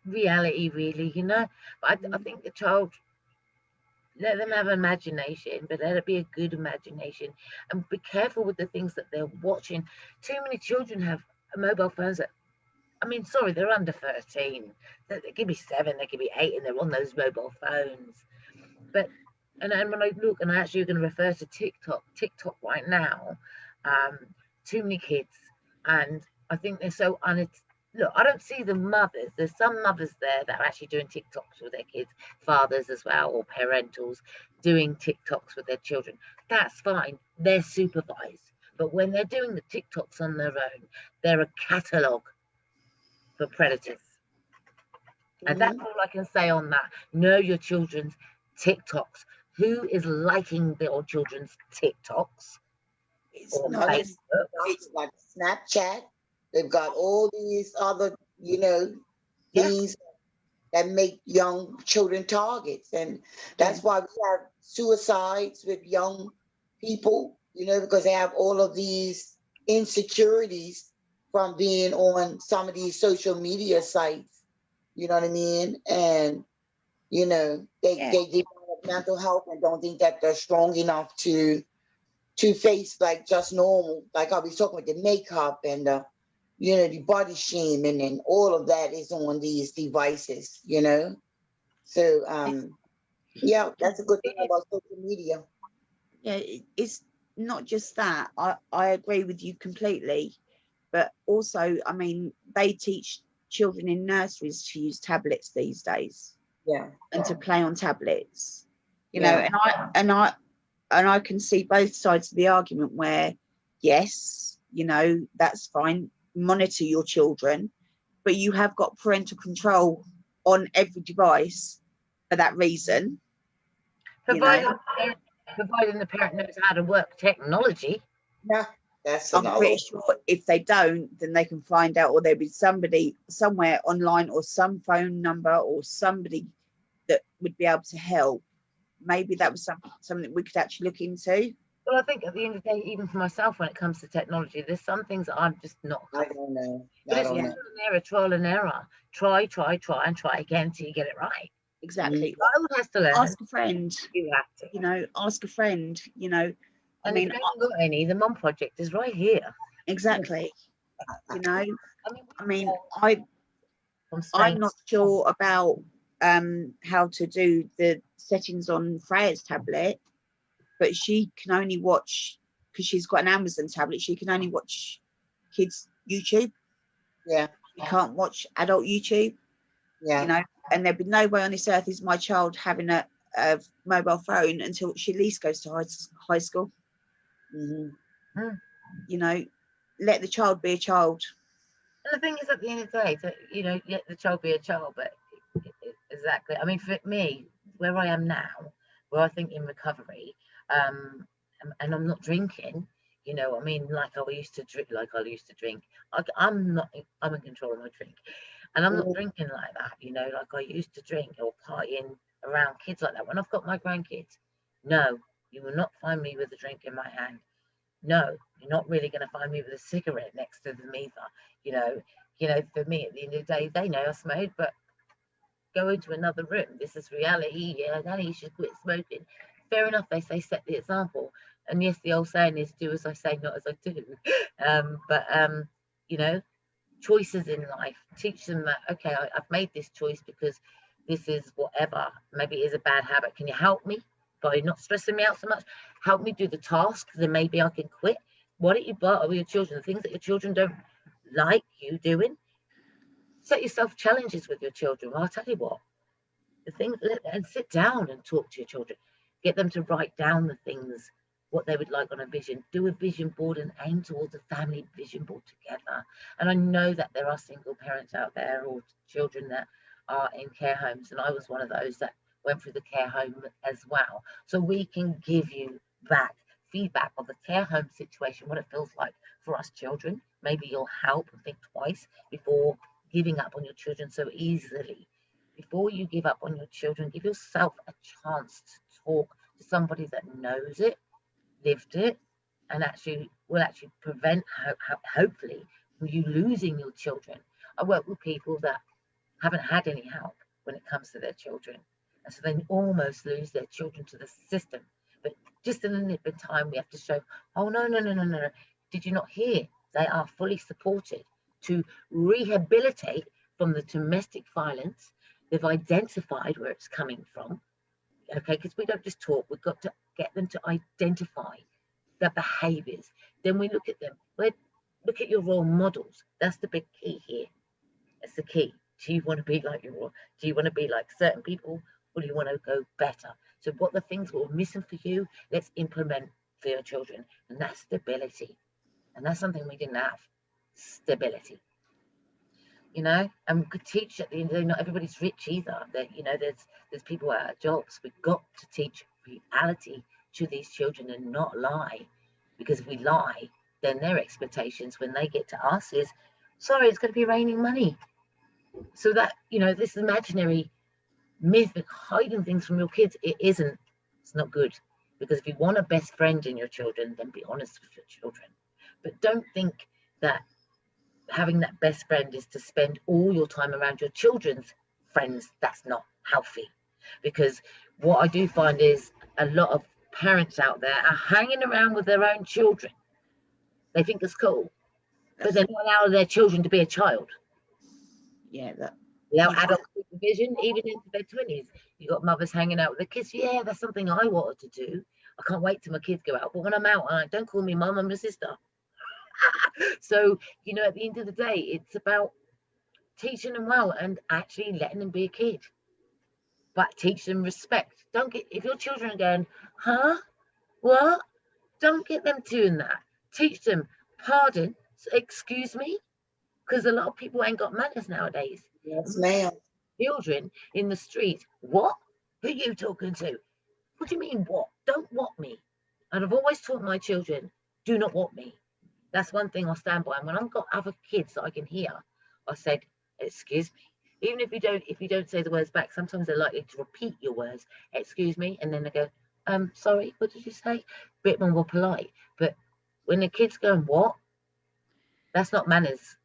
really, But I think the child let them have imagination, but let it be a good imagination, and be careful with the things that they're watching. Too many children have mobile phones that, I mean, sorry, they're under 13. They could be 7, they could be 8, and they're on those mobile phones. But and when I look, and I actually going to refer to TikTok right now, um, too many kids, and I think they're so look, I don't see the mothers. There's some mothers there that are actually doing TikToks with their kids, fathers as well, or parentals doing TikToks with their children. That's fine. They're supervised. But when they're doing the TikToks on their own, they're a catalogue for predators. And that's all I can say on that. Know your children's TikToks. Who is liking their children's TikToks? It's not just, it's like Snapchat. They've got all these other, things that make young children targets. And that's why we have suicides with young people, because they have all of these insecurities from being on some of these social media sites. You know what I mean? And, they develop mental health and don't think that they're strong enough to face like just normal. Like I was talking with the makeup and the body shaming and all of that is on these devices, So yeah, that's a good thing about social media. Yeah, it's not just that. I agree with you completely, but also, I mean, they teach children in nurseries to use tablets these days. Yeah. And to play on tablets, and I can see both sides of the argument where, yes, that's fine, monitor your children, but you have got parental control on every device for that reason. Providing the parent knows how to work technology. Yeah, that's I'm pretty sure if they don't, then they can find out, or there'll be somebody somewhere online or some phone number or somebody that would be able to help. Maybe that was something we could actually look into. Well, I think at the end of the day, even for myself, when it comes to technology, there's some things that I'm just not. I don't know. But it's trial and error. Try, and try again till you get it right. Exactly. Child has to learn. Ask a friend. You have to. Ask a friend. I mean, if you haven't got any, the Mum Project is right here. Exactly. I'm not sure about how to do the settings on Freya's tablet, but she can only watch, because she's got an Amazon tablet, she can only watch kids YouTube. Yeah. She can't watch adult YouTube. Yeah. And there'd be no way on this earth is my child having a mobile phone until she at least goes to high school. Let the child be a child. And the thing is, at the end of the day, let the child be a child, but exactly. I mean, for me, where I am now, where I think in recovery, and I'm not drinking, I mean, like I used to drink. I'm in control of my drink, and I'm not drinking like that, like I used to drink or partying around kids like that. When I've got my grandkids, no, you will not find me with a drink in my hand. No, you're not really going to find me with a cigarette next to them either. For me, at the end of the day, they know I smoke, but go into another room. This is reality. Yeah, Danny, you should quit smoking. Fair enough. They say set the example. And yes, the old saying is do as I say, not as I do. Choices in life. Teach them that, okay, I've made this choice because this is whatever. Maybe it is a bad habit. Can you help me by not stressing me out so much? Help me do the task, then maybe I can quit. Why don't you barter with your children? The things that your children don't like you doing, set yourself challenges with your children. Well, I'll tell you what, and sit down and talk to your children. Get them to write down the things, what they would like on a vision. Do a vision board and aim towards a family vision board together. And I know that there are single parents out there or children that are in care homes, and I was one of those that went through the care home as well. So we can give you back feedback of the care home situation, what it feels like for us children. Maybe you'll help and think twice before giving up on your children so easily. Before you give up on your children, give yourself a chance to talk to somebody that knows it, lived it, and will prevent, hopefully, from you losing your children. I work with people that haven't had any help when it comes to their children. and so they almost lose their children to the system. But just in the nip of time, we have to show, oh, no, no, no, no, no. Did you not hear? They are fully supported to rehabilitate from the domestic violence. They've identified where it's coming from. Okay, because we don't just talk, we've got to get them to identify their behaviours. Then we look at them. Look at your role models. That's the big key here. That's the key. Do you want to be like do you want to be like certain people, or do you want to go better? So what the things that were missing for you, let's implement for your children. And that's stability. And that's something we didn't have. Stability. And we could teach at the end of the day, not everybody's rich either. That there's people out of jobs. We've got to teach reality to these children and not lie. Because if we lie, then their expectations when they get to us is, sorry, it's going to be raining money. So that, this imaginary myth of hiding things from your kids, it's not good. Because if you want a best friend in your children, then be honest with your children. But don't think that having that best friend is to spend all your time around your children's friends. That's not healthy. Because what I do find is a lot of parents out there are hanging around with their own children. They think it's cool, but they're not allowing their children to be a child. Yeah, without adult supervision, even into their 20s. You got mothers hanging out with the kids. Yeah, that's something I wanted to do. I can't wait till my kids go out. But when I'm out, don't call me mum, I'm your sister. So, at the end of the day, it's about teaching them well and actually letting them be a kid. But teach them respect. If your children are going, huh? What? Don't get them doing that. Teach them, pardon, excuse me, because a lot of people ain't got manners nowadays. Yes, ma'am. Children in the street, what? Who are you talking to? What do you mean, what? Don't what me. And I've always taught my children, do not what me. That's one thing I stand by. And when I've got other kids that I can hear, I said, excuse me. Even if you don't say the words back, sometimes they're likely to repeat your words, excuse me, and then they go, sorry, what did you say? Bit more polite. But when the kids go, what? That's not manners.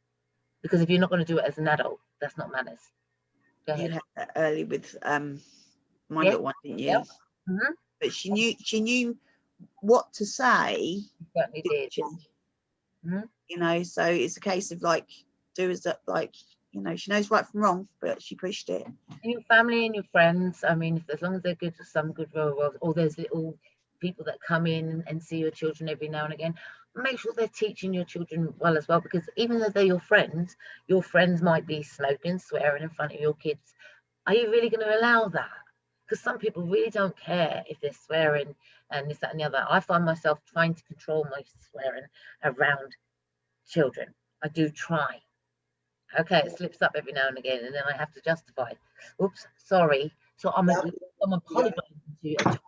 Because if you're not going to do it as an adult, that's not manners. Go ahead. You had that early with my little one, didn't you? Yeah. Mm-hmm. But she knew what to say. She certainly did. Mm-hmm. So it's a case of do as that, she knows right from wrong, but she pushed it. And your family and your friends, as long as they're good, some good role models, or there's little people that come in and see your children every now and again, make sure they're teaching your children well as well, because even though they're your friends might be smoking, swearing in front of your kids. Are you really going to allow that? Because some people really don't care if they're swearing and this, that, and the other. I find myself trying to control my swearing around children. I do try. Okay, it slips up every now and again, and then I have to justify. Oops, sorry. So I'm apologizing to a child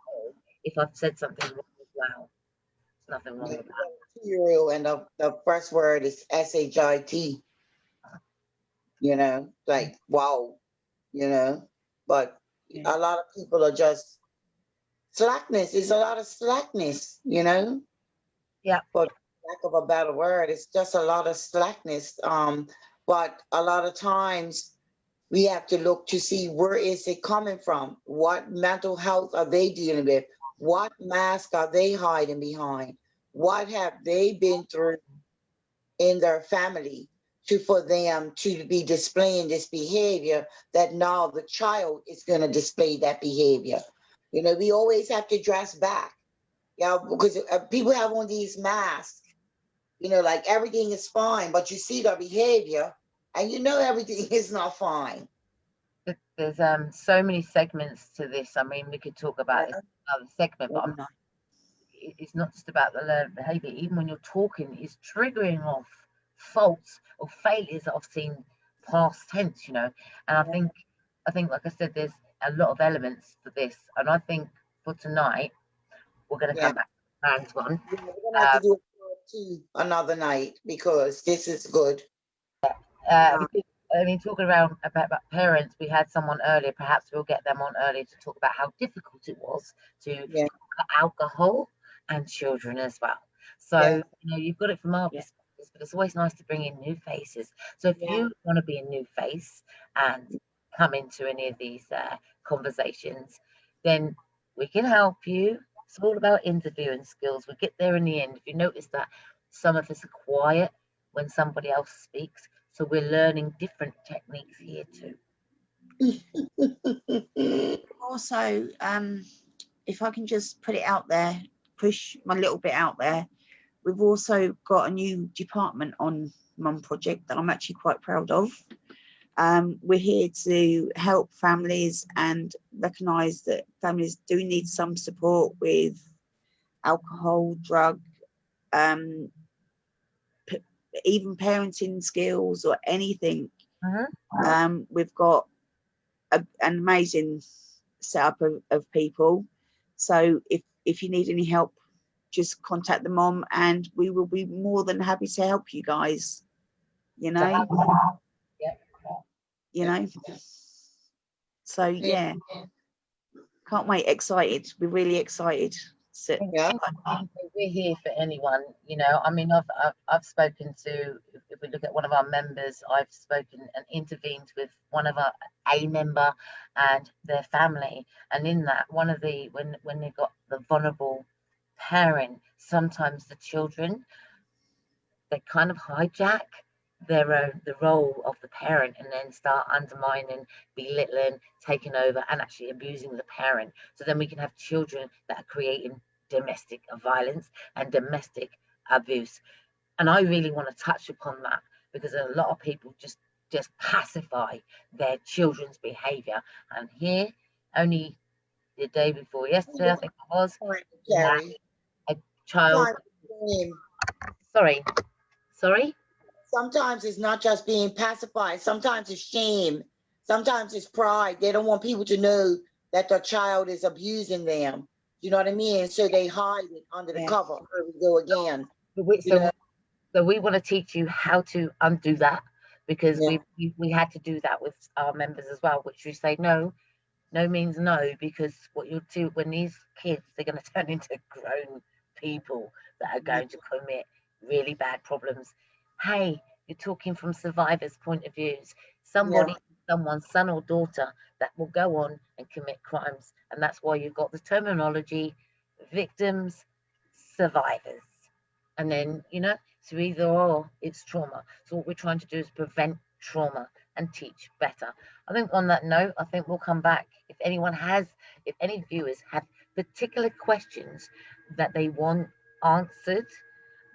if I've said something wrong as well. There's nothing wrong with that. 2-year-old, and the first word is SHIT. Wow. But a lot of people are just slackness. It's a lot of slackness, Yeah. For lack of a better word, it's just a lot of slackness. But a lot of times we have to look to see where is it coming from? What mental health are they dealing with? What mask are they hiding behind? What have they been through in their family for them to be displaying this behavior that now the child is going to display that behavior? We always have to dress back, because people have on these masks, like everything is fine, but you see their behavior and everything is not fine. There's so many segments to this. We could talk about this another segment, but it's not just about the learned behavior. Even when you're talking, it's triggering off faults or failures that I've seen past tense, And I think, like I said, there's a lot of elements to this. And I think for tonight, we're going to come back to the one. We're going to have to do it another night because this is good. Talking about parents, we had someone earlier. Perhaps we'll get them on earlier to talk about how difficult it was to cut alcohol and children as well. So you've got it from our perspectives, but it's always nice to bring in new faces. So if you want to be a new face and come into any of these conversations, then we can help you. It's all about interviewing skills. We get there in the end. If you notice that some of us are quiet when somebody else speaks, so we're learning different techniques here too. Also, if I can just put it out there, push my little bit out there, we've also got a new department on Mum Project that I'm actually quite proud of. We're here to help families and recognise that families do need some support with alcohol, drug, even parenting skills or anything. We've got an amazing setup of people. So if you need any help, just contact the mom and we will be more than happy to help you guys, you know. You know, so yeah, can't wait, excited, we're really excited. So, we're here for anyone, you know. I mean, I've spoken to, if we look at one of our members, I've spoken and intervened with one of our A member and their family, and in that, one of the when they got the vulnerable parent, sometimes the children, they kind of hijack the role of the parent and then start undermining, belittling, taking over, and actually abusing the parent. So then we can have children that are creating domestic violence and domestic abuse. And I really want to touch upon that because a lot of people just pacify their children's behavior. And here, only the day before yesterday, I think it was, Kerry. a child. Sorry. Sometimes it's not just being pacified. Sometimes it's shame. Sometimes it's pride. They don't want people to know that their child is abusing them. You know what I mean? So they hide it under the cover. Here we go again. So we want to teach you how to undo that, because we had to do that with our members as well, which we say no means no, because what you'll do when these kids, they're going to turn into grown people that are going to commit really bad problems. Hey, you're talking from survivors' point of views. Someone's son or daughter that will go on and commit crimes. And that's why you've got the terminology victims, survivors. And then, you know, so either or, it's trauma. So what we're trying to do is prevent trauma and teach better. I think on that note, I think we'll come back. If any viewers have particular questions that they want answered,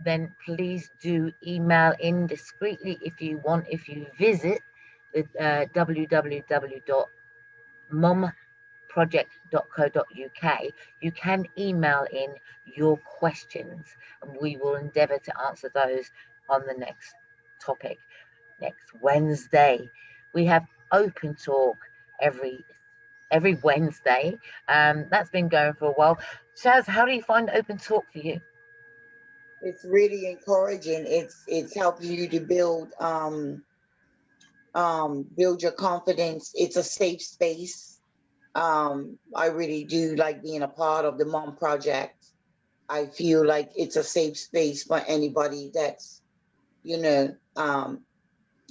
then please do email in discreetly if you want. If you visit the www.momproject.co.uk, you can email in your questions and we will endeavour to answer those on the next topic. Next Wednesday, we have open talk every Wednesday. That's been going for a while. Shaz, how do you find open talk for you? It's really encouraging. It's helping you to build your confidence. It's a safe space. I really do like being a part of the Mom Project. I feel like it's a safe space for anybody that's, you know,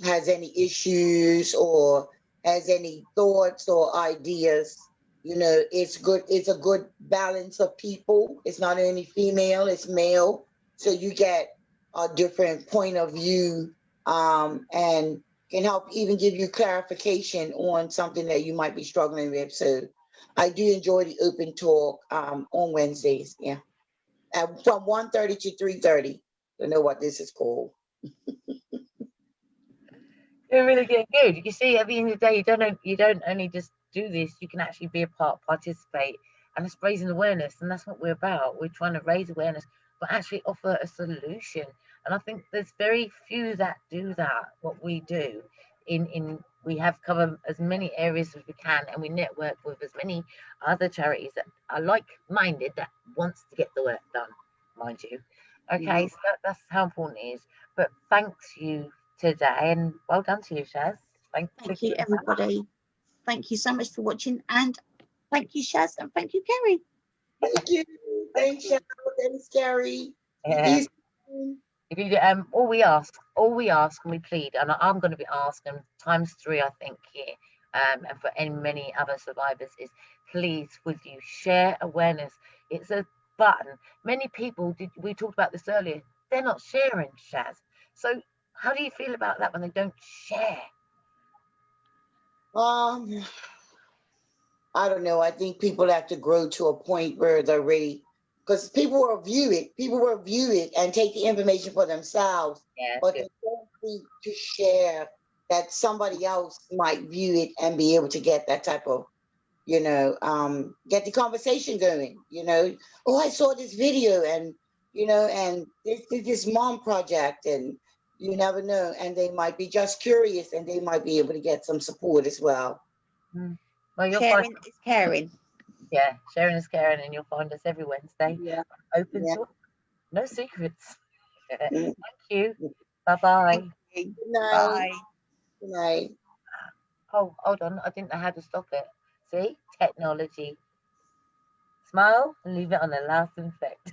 has any issues or has any thoughts or ideas. You know, it's good. It's a good balance of people. It's not only female, it's male. So you get a different point of view, and can help even give you clarification on something that you might be struggling with. So I do enjoy the open talk on Wednesdays. Yeah. From 1:30 to 3:30. To know what this is called. You're really getting good. You see, at the end of the day, you don't only just do this, you can actually be a part, participate, and it's raising awareness, and that's what we're about. We're trying to raise awareness, but actually offer a solution. And I think there's very few that do that, what we do. We have covered as many areas as we can, and we network with as many other charities that are like-minded that wants to get the work done, mind you. Okay, so that's how important it is. But thanks you today, and well done to you, Shaz. Thank you, everybody. Thank you so much for watching, and thank you, Shaz, and thank you, Kerry. Thank you. Thanks, Shaz. Thanks, Kerry. Yeah. If you all we ask and we plead, and I'm going to be asking times 3, I think, here. and for any many other survivors, is please, would you share awareness? It's a button. Many people, we talked about this earlier, they're not sharing, Shaz. So how do you feel about that when they don't share? I don't know. I think people have to grow to a point where they're ready, because people will view it. People will view it and take the information for themselves, Yeah, but good. they don't need to share that somebody else might view it and be able to get that type of, get the conversation going. Oh, I saw this video, and and this mom project, and you never know, and they might be just curious, and they might be able to get some support as well. Well, you'll Sharing find, is caring. yeah, sharing is caring, and you'll find us every Wednesday. Yeah. Open Yeah. talk, no secrets. Mm. Thank you. Bye-bye. Good night. Bye. Good night. Oh, hold on. I didn't know how to stop it. See? Technology. Smile and leave it on a lasting effect.